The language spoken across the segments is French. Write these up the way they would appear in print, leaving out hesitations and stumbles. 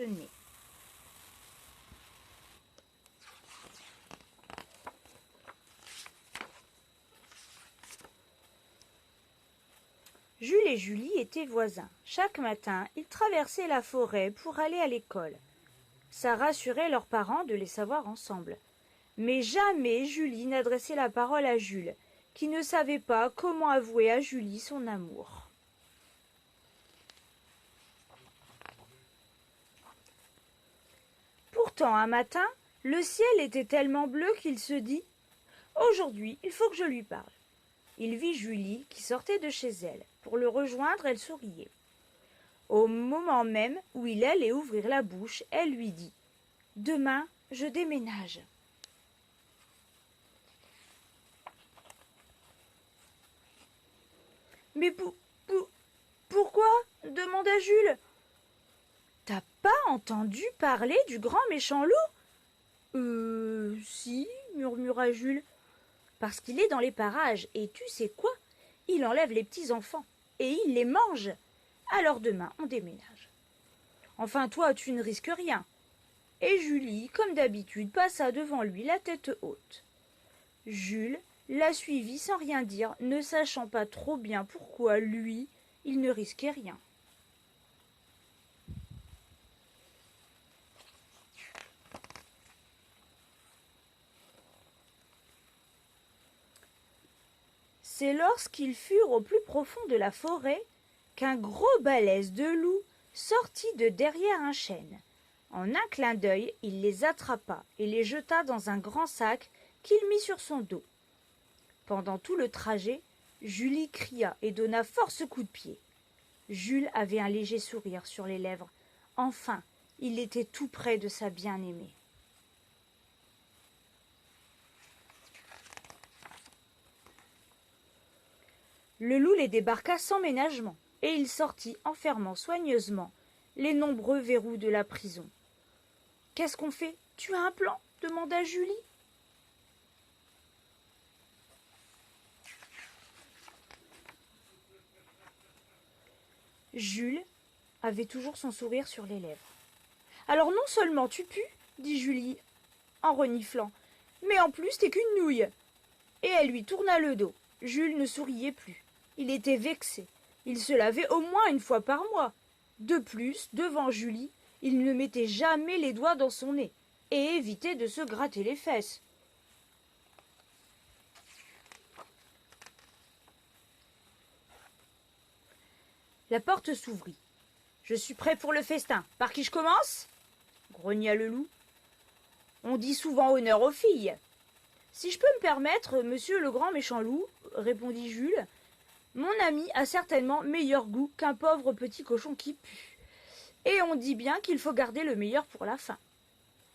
nez. Jules et Julie étaient voisins. Chaque matin, ils traversaient la forêt pour aller à l'école. Ça rassurait leurs parents de les savoir ensemble. Mais jamais Julie n'adressait la parole à Jules, qui ne savait pas comment avouer à Julie son amour. Pourtant, un matin, le ciel était tellement bleu qu'il se dit « Aujourd'hui, il faut que je lui parle ». Il vit Julie qui sortait de chez elle. Pour le rejoindre, elle souriait. Au moment même où il allait ouvrir la bouche, elle lui dit « Demain, je déménage ». « Mais pourquoi ?» demanda Jules. « T'as pas entendu parler du grand méchant loup ?»« Si, » murmura Jules. « Parce qu'il est dans les parages, et tu sais quoi? Il enlève les petits enfants, et il les mange. Alors demain, on déménage. Enfin, toi, tu ne risques rien. » Et Julie, comme d'habitude, passa devant lui la tête haute. Jules la suivit sans rien dire, ne sachant pas trop bien pourquoi, lui, il ne risquait rien. C'est lorsqu'ils furent au plus profond de la forêt qu'un gros balèze de loup sortit de derrière un chêne. En un clin d'œil, il les attrapa et les jeta dans un grand sac qu'il mit sur son dos. Pendant tout le trajet, Julie cria et donna force coups de pied. Jules avait un léger sourire sur les lèvres. Enfin, il était tout près de sa bien-aimée. Le loup les débarqua sans ménagement, et il sortit en fermant soigneusement les nombreux verrous de la prison. « Qu'est-ce qu'on fait? Tu as un plan ?» demanda Julie. Jules avait toujours son sourire sur les lèvres. « Alors non seulement tu pues, dit Julie en reniflant, mais en plus t'es qu'une nouille. » Et elle lui tourna le dos. Jules ne souriait plus. Il était vexé. Il se lavait au moins une fois par mois. De plus, devant Julie, il ne mettait jamais les doigts dans son nez et évitait de se gratter les fesses. La porte s'ouvrit. « Je suis prêt pour le festin. Par qui je commence ?» grogna le loup. « On dit souvent honneur aux filles. »« Si je peux me permettre, monsieur le grand méchant loup, répondit Jules, mon ami a certainement meilleur goût qu'un pauvre petit cochon qui pue. Et on dit bien qu'il faut garder le meilleur pour la fin. »«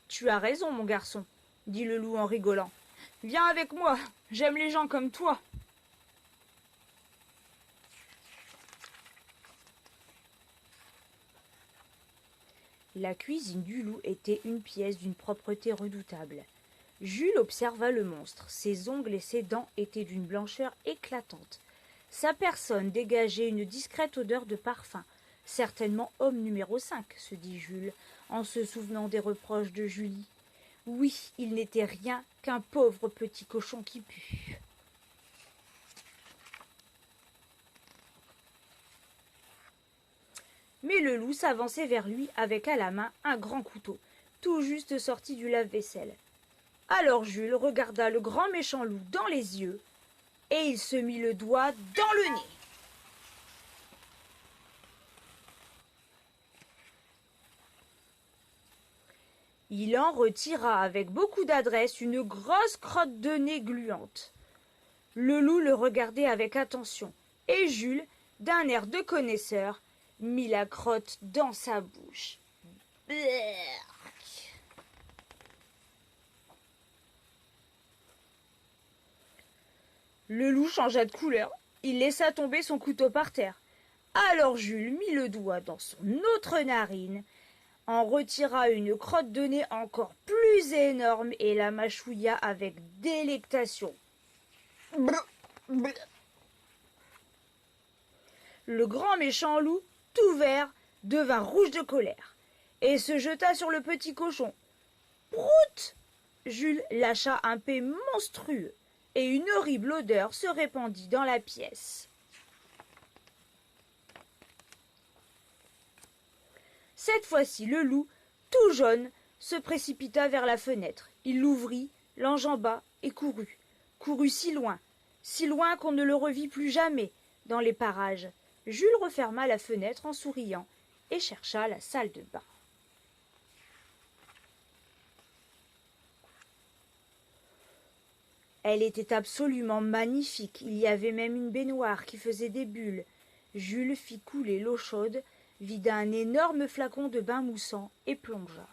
Tu as raison, mon garçon, dit le loup en rigolant. Viens avec moi, j'aime les gens comme toi. » La cuisine du loup était une pièce d'une propreté redoutable. Jules observa le monstre. Ses ongles et ses dents étaient d'une blancheur éclatante. Sa personne dégageait une discrète odeur de parfum. Certainement homme numéro 5, se dit Jules, en se souvenant des reproches de Julie. Oui, il n'était rien qu'un pauvre petit cochon qui pue. Mais le loup s'avançait vers lui avec à la main un grand couteau, tout juste sorti du lave-vaisselle. Alors Jules regarda le grand méchant loup dans les yeux, et il se mit le doigt dans le nez. Il en retira avec beaucoup d'adresse une grosse crotte de nez gluante. Le loup le regardait avec attention, et Jules, d'un air de connaisseur, mit la crotte dans sa bouche. Berk. Le loup changea de couleur. Il laissa tomber son couteau par terre. Alors Jules mit le doigt dans son autre narine, en retira une crotte de nez encore plus énorme et la mâchouilla avec délectation. Le grand méchant loup, tout vert, devint rouge de colère. et se jeta sur le petit cochon. Prout! Jules lâcha un paix monstrueux, et une horrible odeur se répandit dans la pièce. Cette fois-ci, le loup, tout jaune, se précipita vers la fenêtre. Il l'ouvrit, l'enjamba et courut. Courut si loin qu'on ne le revit plus jamais dans les parages. Jules referma la fenêtre en souriant et chercha la salle de bain. Elle était absolument magnifique. Il y avait même une baignoire qui faisait des bulles. Jules fit couler l'eau chaude, vida un énorme flacon de bain moussant et plongea.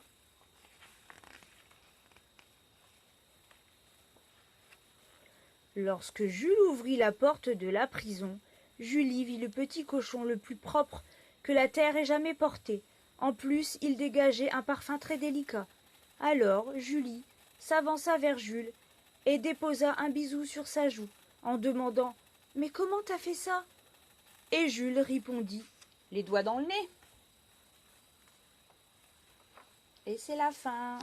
Lorsque Jules ouvrit la porte de la prison, Julie vit le petit cochon le plus propre que la terre ait jamais porté. En plus, il dégageait un parfum très délicat. Alors Julie s'avança vers Jules et déposa un bisou sur sa joue, en demandant « Mais comment t'as fait ça ?» Et Jules répondit « Les doigts dans le nez !» Et c'est la fin.